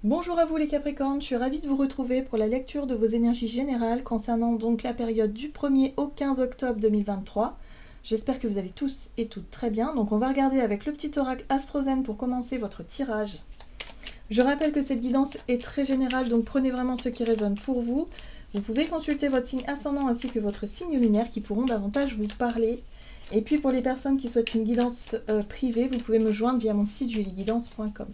Bonjour à vous les Capricornes, je suis ravie de vous retrouver pour la lecture de vos énergies générales concernant donc la période du 1er au 15 octobre 2023. J'espère que vous allez tous et toutes très bien. Donc on va regarder avec le petit oracle Astrozen pour commencer votre tirage. Je rappelle que cette guidance est très générale, donc prenez vraiment ce qui résonne pour vous. Vous pouvez consulter votre signe ascendant ainsi que votre signe lunaire qui pourront davantage vous parler. Et puis pour les personnes qui souhaitent une guidance privée, vous pouvez me joindre via mon site julieguidance.com.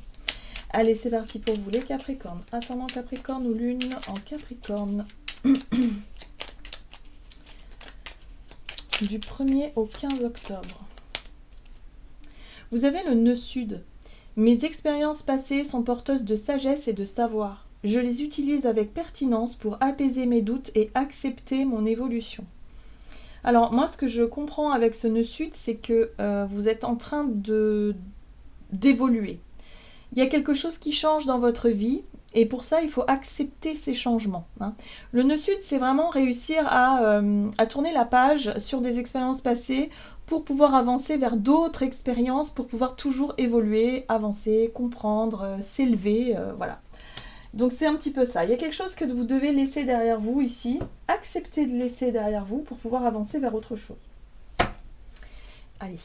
Allez, c'est parti pour vous les Capricornes. Ascendant Capricorne ou Lune en Capricorne. Du 1er au 15 octobre. Vous avez le nœud sud. Mes expériences passées sont porteuses de sagesse et de savoir. Je les utilise avec pertinence pour apaiser mes doutes et accepter mon évolution. Alors moi, ce que je comprends avec ce nœud sud, c'est que vous êtes en train d'évoluer. Il y a quelque chose qui change dans votre vie et pour ça, il faut accepter ces changements. Le nœud sud, c'est vraiment réussir à tourner la page sur des expériences passées pour pouvoir avancer vers d'autres expériences, pour pouvoir toujours évoluer, avancer, comprendre, s'élever, voilà. Donc c'est un petit peu ça. Il y a quelque chose que vous devez laisser derrière vous ici, accepter de laisser derrière vous pour pouvoir avancer vers autre chose. Allez,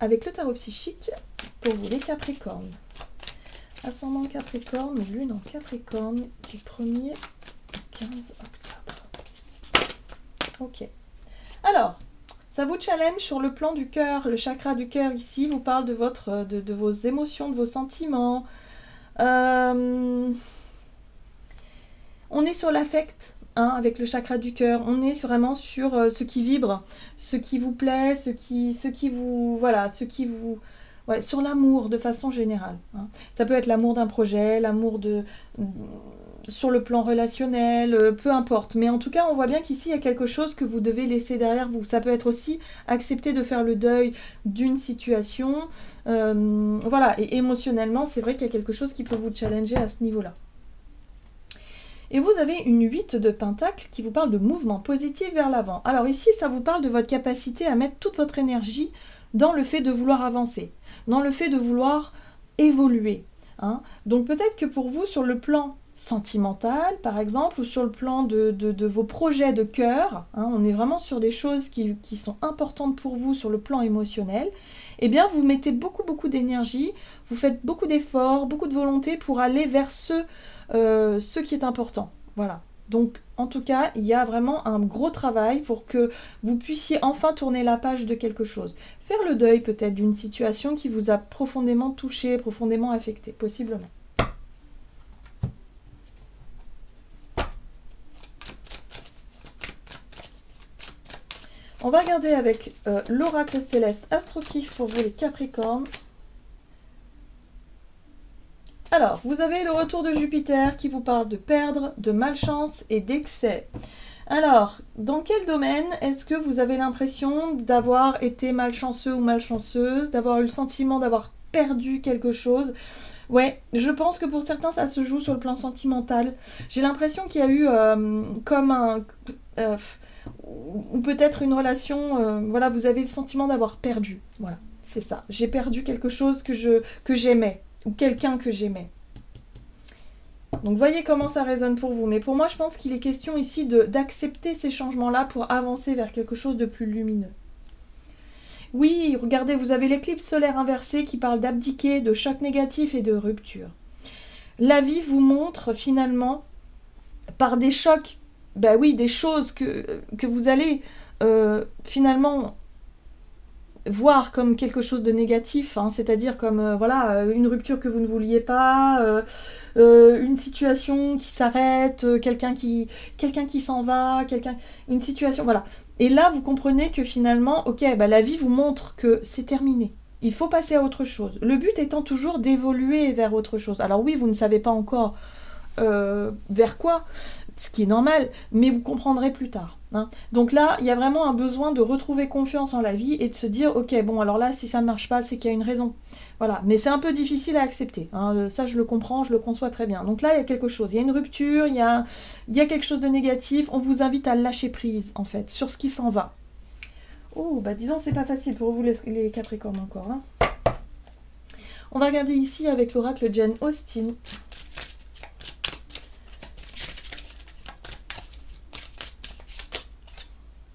avec le tarot psychique, pour vous les Capricornes. Ascendant Capricorne, Lune en Capricorne, du 1er au 15 octobre. Ok. Alors, ça vous challenge sur le plan du cœur. Le chakra du cœur ici vous parle de vos émotions, de vos sentiments. On est sur l'affect, avec le chakra du cœur. On est vraiment sur ce qui vibre, ce qui vous plaît, ce qui vous... Voilà, ce qui vous... Ouais, sur l'amour de façon générale. Ça peut être l'amour d'un projet, l'amour sur le plan relationnel, peu importe. Mais en tout cas, on voit bien qu'ici, il y a quelque chose que vous devez laisser derrière vous. Ça peut être aussi accepter de faire le deuil d'une situation. Voilà, et émotionnellement, c'est vrai qu'il y a quelque chose qui peut vous challenger à ce niveau-là. Et vous avez une 8 de Pentacle qui vous parle de mouvement positif vers l'avant. Alors ici, ça vous parle de votre capacité à mettre toute votre énergie dans le fait de vouloir avancer, dans le fait de vouloir évoluer. Donc peut-être que pour vous, sur le plan sentimental, par exemple, ou sur le plan de vos projets de cœur, on est vraiment sur des choses qui sont importantes pour vous sur le plan émotionnel, eh bien vous mettez beaucoup d'énergie, vous faites beaucoup d'efforts, beaucoup de volonté pour aller vers ce qui est important. Voilà. Donc, en tout cas, il y a vraiment un gros travail pour que vous puissiez enfin tourner la page de quelque chose. Faire le deuil peut-être d'une situation qui vous a profondément touché, profondément affecté, possiblement. On va regarder avec l'oracle céleste Astro-Kiff pour vous les Capricornes. Alors, vous avez le retour de Jupiter qui vous parle de perdre, de malchance et d'excès. Alors, dans quel domaine est-ce que vous avez l'impression d'avoir été malchanceux ou malchanceuse, d'avoir eu le sentiment d'avoir perdu quelque chose? Ouais, je pense que pour certains, ça se joue sur le plan sentimental. J'ai l'impression qu'il y a eu ou peut-être une relation, voilà, vous avez le sentiment d'avoir perdu. Voilà, c'est ça. J'ai perdu quelque chose que j'aimais. Ou quelqu'un que j'aimais. Donc voyez comment ça résonne pour vous. Mais pour moi, je pense qu'il est question ici d'accepter ces changements-là pour avancer vers quelque chose de plus lumineux. Oui, regardez, vous avez l'éclipse solaire inversée qui parle d'abdiquer, de choc négatif et de rupture. La vie vous montre finalement, par des chocs, ben oui, des choses que vous allez finalement voir comme quelque chose de négatif, c'est-à-dire comme voilà, une rupture que vous ne vouliez pas, une situation qui s'arrête, quelqu'un qui s'en va, une situation, voilà. Et là, vous comprenez que finalement, ok, la vie vous montre que c'est terminé. Il faut passer à autre chose. Le but étant toujours d'évoluer vers autre chose. Alors oui, vous ne savez pas encore vers quoi, ce qui est normal, mais vous comprendrez plus tard. Donc là, il y a vraiment un besoin de retrouver confiance en la vie et de se dire, ok, bon, alors là, si ça ne marche pas, c'est qu'il y a une raison. Voilà, mais c'est un peu difficile à accepter. Ça, je le comprends, je le conçois très bien. Donc là, il y a quelque chose, il y a une rupture, il y a quelque chose de négatif. On vous invite à lâcher prise, en fait, sur ce qui s'en va. Oh, disons, c'est pas facile pour vous, les Capricornes, encore. On va regarder ici avec l'oracle Jane Austen.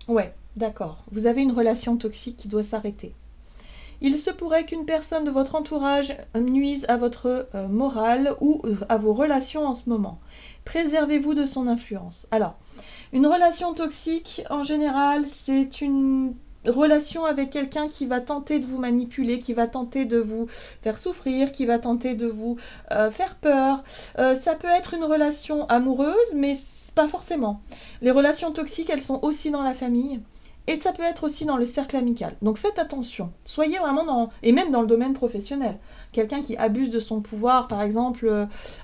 Ouais, d'accord. Vous avez une relation toxique qui doit s'arrêter. Il se pourrait qu'une personne de votre entourage nuise à votre morale ou à vos relations en ce moment. Préservez-vous de son influence. Alors, une relation toxique, en général, c'est une relation avec quelqu'un qui va tenter de vous manipuler, qui va tenter de vous faire souffrir, qui va tenter de vous faire peur. Ça peut être une relation amoureuse, mais pas forcément. Les relations toxiques, elles sont aussi dans la famille. Et ça peut être aussi dans le cercle amical. Donc faites attention. Soyez vraiment dans... Et même dans le domaine professionnel. Quelqu'un qui abuse de son pouvoir, par exemple.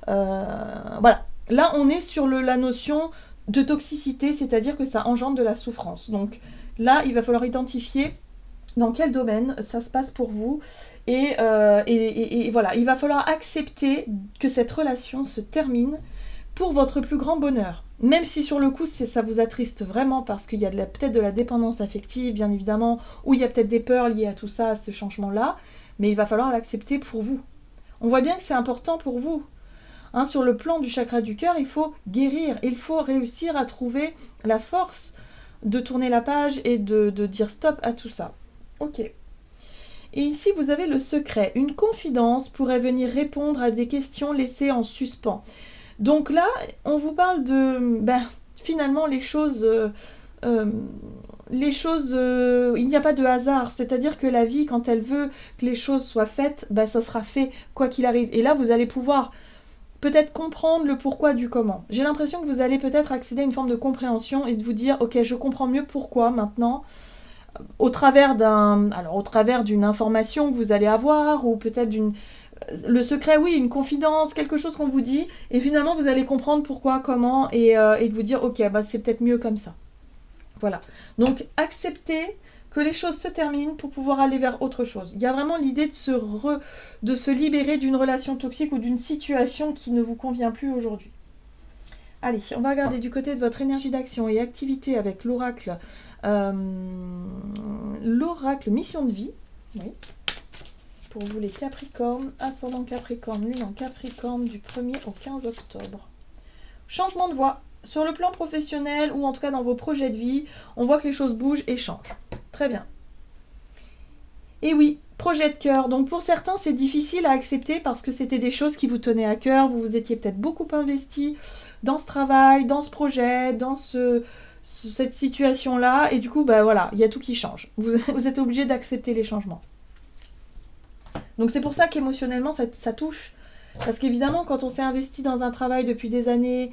Voilà. Là, on est sur la notion de toxicité, c'est-à-dire que ça engendre de la souffrance. Donc là, il va falloir identifier dans quel domaine ça se passe pour vous. Et voilà, il va falloir accepter que cette relation se termine pour votre plus grand bonheur. Même si sur le coup, ça vous attriste vraiment parce qu'il y a peut-être de la dépendance affective, bien évidemment, ou il y a peut-être des peurs liées à tout ça, à ce changement-là, mais il va falloir l'accepter pour vous. On voit bien que c'est important pour vous. Hein, sur le plan du chakra du cœur, il faut guérir, il faut réussir à trouver la force de tourner la page et de dire stop à tout ça. Ok. Et ici, vous avez le secret. Une confidence pourrait venir répondre à des questions laissées en suspens. Donc là, on vous parle de, finalement, les choses, il n'y a pas de hasard. C'est-à-dire que la vie, quand elle veut que les choses soient faites, ça sera fait quoi qu'il arrive. Et là, vous allez pouvoir peut-être comprendre le pourquoi du comment. J'ai l'impression que vous allez peut-être accéder à une forme de compréhension et de vous dire, ok, je comprends mieux pourquoi maintenant, au travers d'une information que vous allez avoir, ou peut-être le secret, oui, une confidence, quelque chose qu'on vous dit, et finalement vous allez comprendre pourquoi, comment, et de vous dire, ok, c'est peut-être mieux comme ça. Voilà. Donc acceptez que les choses se terminent pour pouvoir aller vers autre chose. Il y a vraiment l'idée de se libérer d'une relation toxique ou d'une situation qui ne vous convient plus aujourd'hui. Allez, on va regarder du côté de votre énergie d'action et activité avec l'oracle mission de vie. Oui. Pour vous les Capricornes, ascendant Capricorne, lune en Capricorne du 1er au 15 octobre. Changement de voie. Sur le plan professionnel ou en tout cas dans vos projets de vie, on voit que les choses bougent et changent. Très bien. Et oui, projet de cœur. Donc pour certains, c'est difficile à accepter parce que c'était des choses qui vous tenaient à cœur. Vous vous étiez peut-être beaucoup investi dans ce travail, dans ce projet, dans cette situation-là. Et du coup, voilà, il y a tout qui change. Vous êtes obligé d'accepter les changements. Donc c'est pour ça qu'émotionnellement, ça touche. Parce qu'évidemment, quand on s'est investi dans un travail depuis des années,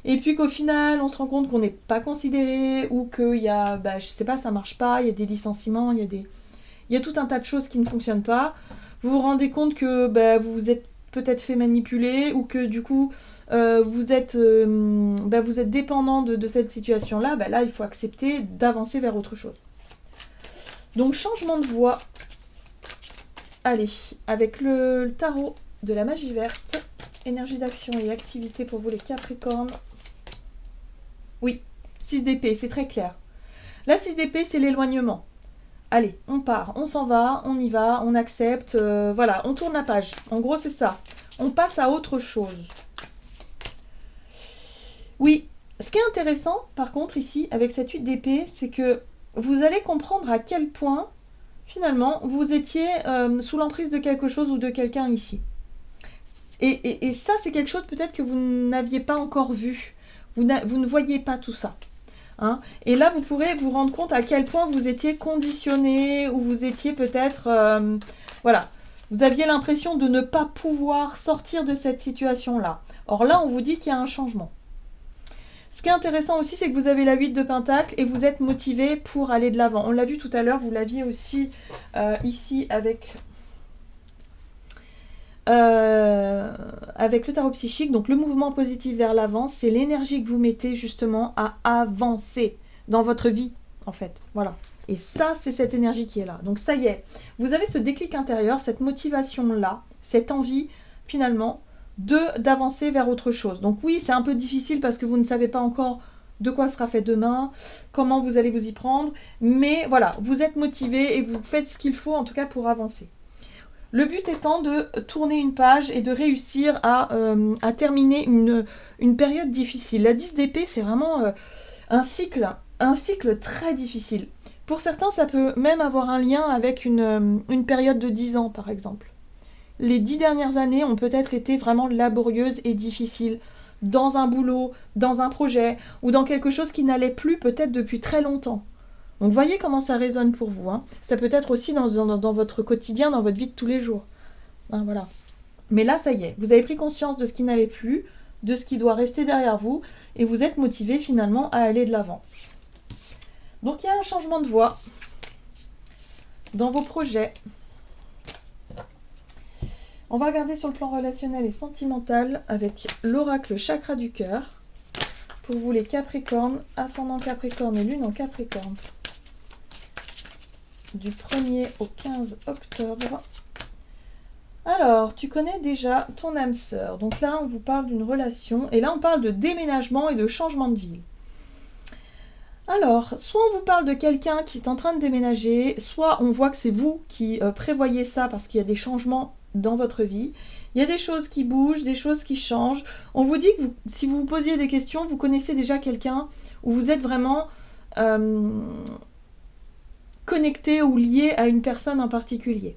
et puis qu'au final, on se rend compte qu'on n'est pas considéré, ou qu'il y a, je sais pas, ça marche pas, il y a des licenciements, il y a tout un tas de choses qui ne fonctionnent pas, vous vous rendez compte que vous vous êtes peut-être fait manipuler, ou que du coup, vous êtes dépendant de cette situation-là, là, il faut accepter d'avancer vers autre chose. Donc, changement de voie. Allez, avec le tarot de la magie verte, énergie d'action et activité pour vous les Capricornes. Oui, 6 d'épée, c'est très clair. La 6 d'épée, c'est l'éloignement. Allez, on part, on s'en va, on y va, on accepte, voilà, on tourne la page. En gros, c'est ça. On passe à autre chose. Oui, ce qui est intéressant, par contre, ici, avec cette 8 d'épée, c'est que vous allez comprendre à quel point, finalement, vous étiez sous l'emprise de quelque chose ou de quelqu'un ici. Et ça, c'est quelque chose peut-être que vous n'aviez pas encore vu. Vous ne voyez pas tout ça. Hein. Et là, vous pourrez vous rendre compte à quel point vous étiez conditionné, ou vous étiez peut-être... voilà. Vous aviez l'impression de ne pas pouvoir sortir de cette situation-là. Or là, on vous dit qu'il y a un changement. Ce qui est intéressant aussi, c'est que vous avez la 8 de Pentacle et vous êtes motivé pour aller de l'avant. On l'a vu tout à l'heure, vous l'aviez aussi ici avec le tarot psychique. Donc le mouvement positif vers l'avant, c'est l'énergie que vous mettez justement à avancer dans votre vie, en fait. Voilà. Et ça, c'est cette énergie qui est là. Donc ça y est, vous avez ce déclic intérieur, cette motivation-là, cette envie, finalement, d'avancer vers autre chose. Donc oui, c'est un peu difficile parce que vous ne savez pas encore de quoi sera fait demain, comment vous allez vous y prendre, mais voilà, vous êtes motivé et vous faites ce qu'il faut en tout cas pour avancer. Le but étant de tourner une page et de réussir à terminer une période difficile. La 10 d'épée, c'est vraiment un cycle un cycle très difficile. Pour certains, ça peut même avoir un lien avec une période de 10 ans, par exemple. Les 10 dernières années ont peut-être été vraiment laborieuses et difficiles, dans un boulot, dans un projet, ou dans quelque chose qui n'allait plus peut-être depuis très longtemps. Donc voyez comment ça résonne pour vous. Hein. Ça peut être aussi dans votre quotidien, dans votre vie de tous les jours. Hein, voilà. Mais là, ça y est, vous avez pris conscience de ce qui n'allait plus, de ce qui doit rester derrière vous, et vous êtes motivé finalement à aller de l'avant. Donc il y a un changement de voie dans vos projets. On va regarder sur le plan relationnel et sentimental avec l'oracle chakra du cœur. Pour vous les Capricornes, ascendant Capricorne et lune en Capricorne. Du 1er au 15 octobre. Alors, tu connais déjà ton âme sœur. Donc là, on vous parle d'une relation. Et là, on parle de déménagement et de changement de ville. Alors, soit on vous parle de quelqu'un qui est en train de déménager, soit on voit que c'est vous qui prévoyez ça parce qu'il y a des changements dans votre vie. Il y a des choses qui bougent, des choses qui changent. On vous dit que si vous vous posiez des questions, vous connaissez déjà quelqu'un où vous êtes vraiment connecté ou lié à une personne en particulier.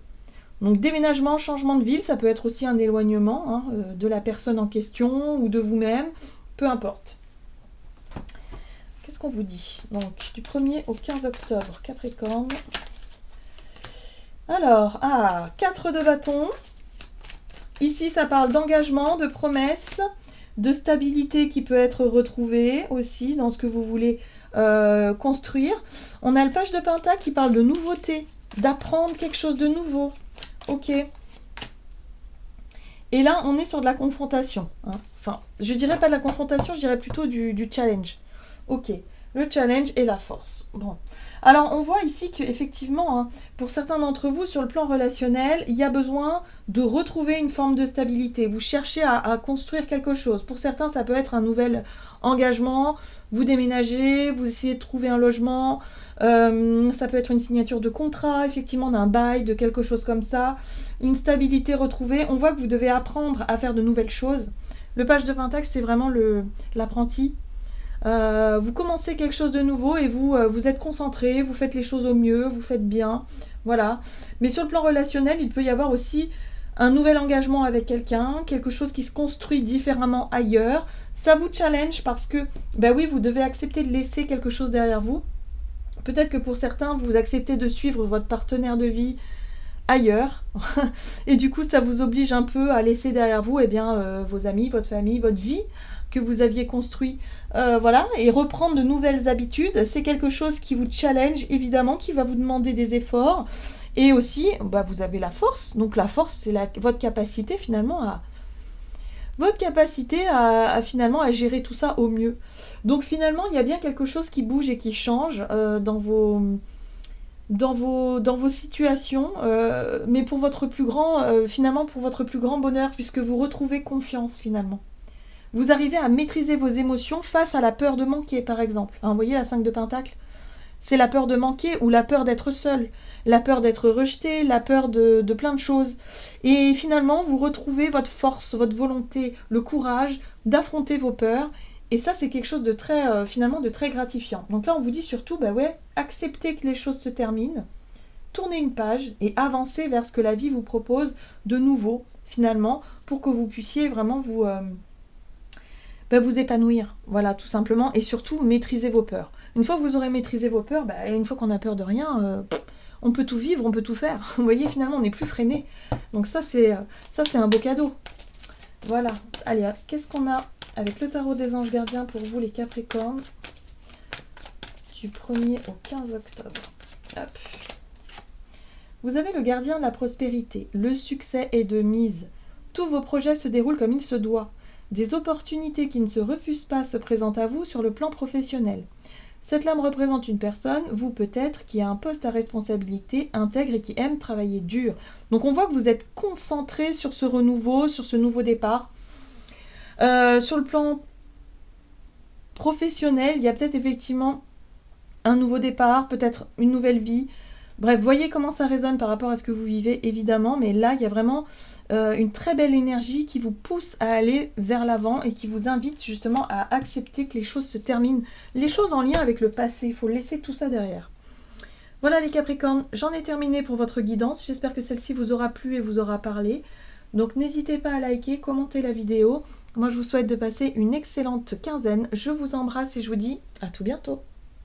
Donc déménagement, changement de ville, ça peut être aussi un éloignement de la personne en question ou de vous-même, peu importe. Qu'est-ce qu'on vous dit? Donc du 1er au 15 octobre, Capricorne. Alors, 4 de bâton. Ici, ça parle d'engagement, de promesses, de stabilité qui peut être retrouvée aussi dans ce que vous voulez construire. On a le page de Pentacle qui parle de nouveauté, d'apprendre quelque chose de nouveau. Ok. Et là, on est sur de la confrontation. Hein. Enfin, je dirais pas de la confrontation, je dirais plutôt du challenge. Ok. Le challenge et la force. Bon. Alors, on voit ici qu'effectivement, pour certains d'entre vous, sur le plan relationnel, il y a besoin de retrouver une forme de stabilité. Vous cherchez à construire quelque chose. Pour certains, ça peut être un nouvel engagement. Vous déménagez, vous essayez de trouver un logement. Ça peut être une signature de contrat, effectivement, d'un bail, de quelque chose comme ça. Une stabilité retrouvée. On voit que vous devez apprendre à faire de nouvelles choses. Le page de Pentacle, c'est vraiment l'apprenti. Vous commencez quelque chose de nouveau et vous êtes concentré, vous faites les choses au mieux, vous faites bien, voilà. Mais sur le plan relationnel, il peut y avoir aussi un nouvel engagement avec quelqu'un, quelque chose qui se construit différemment ailleurs. Ça vous challenge parce que, ben oui, vous devez accepter de laisser quelque chose derrière vous. Peut-être que pour certains, vous acceptez de suivre votre partenaire de vie ailleurs et du coup, ça vous oblige un peu à laisser derrière vous vos amis, votre famille, votre vie que vous aviez construit, voilà, et reprendre de nouvelles habitudes, c'est quelque chose qui vous challenge, évidemment, qui va vous demander des efforts, et aussi, vous avez la force, donc la force, c'est votre capacité, finalement, à finalement à gérer tout ça au mieux. Donc, finalement, il y a bien quelque chose qui bouge et qui change dans vos situations, mais pour votre plus grand, pour votre plus grand bonheur, puisque vous retrouvez confiance, finalement. Vous arrivez à maîtriser vos émotions face à la peur de manquer, par exemple. Vous voyez la 5 de Pentacle? C'est la peur de manquer ou la peur d'être seul, la peur d'être rejeté, la peur de plein de choses. Et finalement, vous retrouvez votre force, votre volonté, le courage d'affronter vos peurs. Et ça, c'est quelque chose de très, finalement, de très gratifiant. Donc là, on vous dit surtout, acceptez que les choses se terminent, tournez une page et avancez vers ce que la vie vous propose de nouveau, finalement, pour que vous puissiez vraiment vous épanouir, voilà, tout simplement, et surtout maîtriser vos peurs. Une fois que vous aurez maîtrisé vos peurs, une fois qu'on a peur de rien, on peut tout vivre, on peut tout faire. Vous voyez, finalement, on n'est plus freiné. Donc ça, c'est un beau cadeau. Voilà. Allez, qu'est-ce qu'on a avec le tarot des anges gardiens pour vous, les Capricornes, du 1er au 15 octobre. Hop. Vous avez le gardien de la prospérité. Le succès est de mise. Tous vos projets se déroulent comme il se doit. Des opportunités qui ne se refusent pas se présentent à vous sur le plan professionnel. Cette lame représente une personne, vous peut-être, qui a un poste à responsabilité, intègre et qui aime travailler dur. Donc on voit que vous êtes concentré sur ce renouveau, sur ce nouveau départ. Sur le plan professionnel, il y a peut-être effectivement un nouveau départ, peut-être une nouvelle vie. Bref, voyez comment ça résonne par rapport à ce que vous vivez, évidemment, mais là, il y a vraiment une très belle énergie qui vous pousse à aller vers l'avant et qui vous invite justement à accepter que les choses se terminent. Les choses en lien avec le passé, il faut laisser tout ça derrière. Voilà les Capricornes, j'en ai terminé pour votre guidance. J'espère que celle-ci vous aura plu et vous aura parlé. Donc n'hésitez pas à liker, commenter la vidéo. Moi, je vous souhaite de passer une excellente quinzaine. Je vous embrasse et je vous dis à tout bientôt.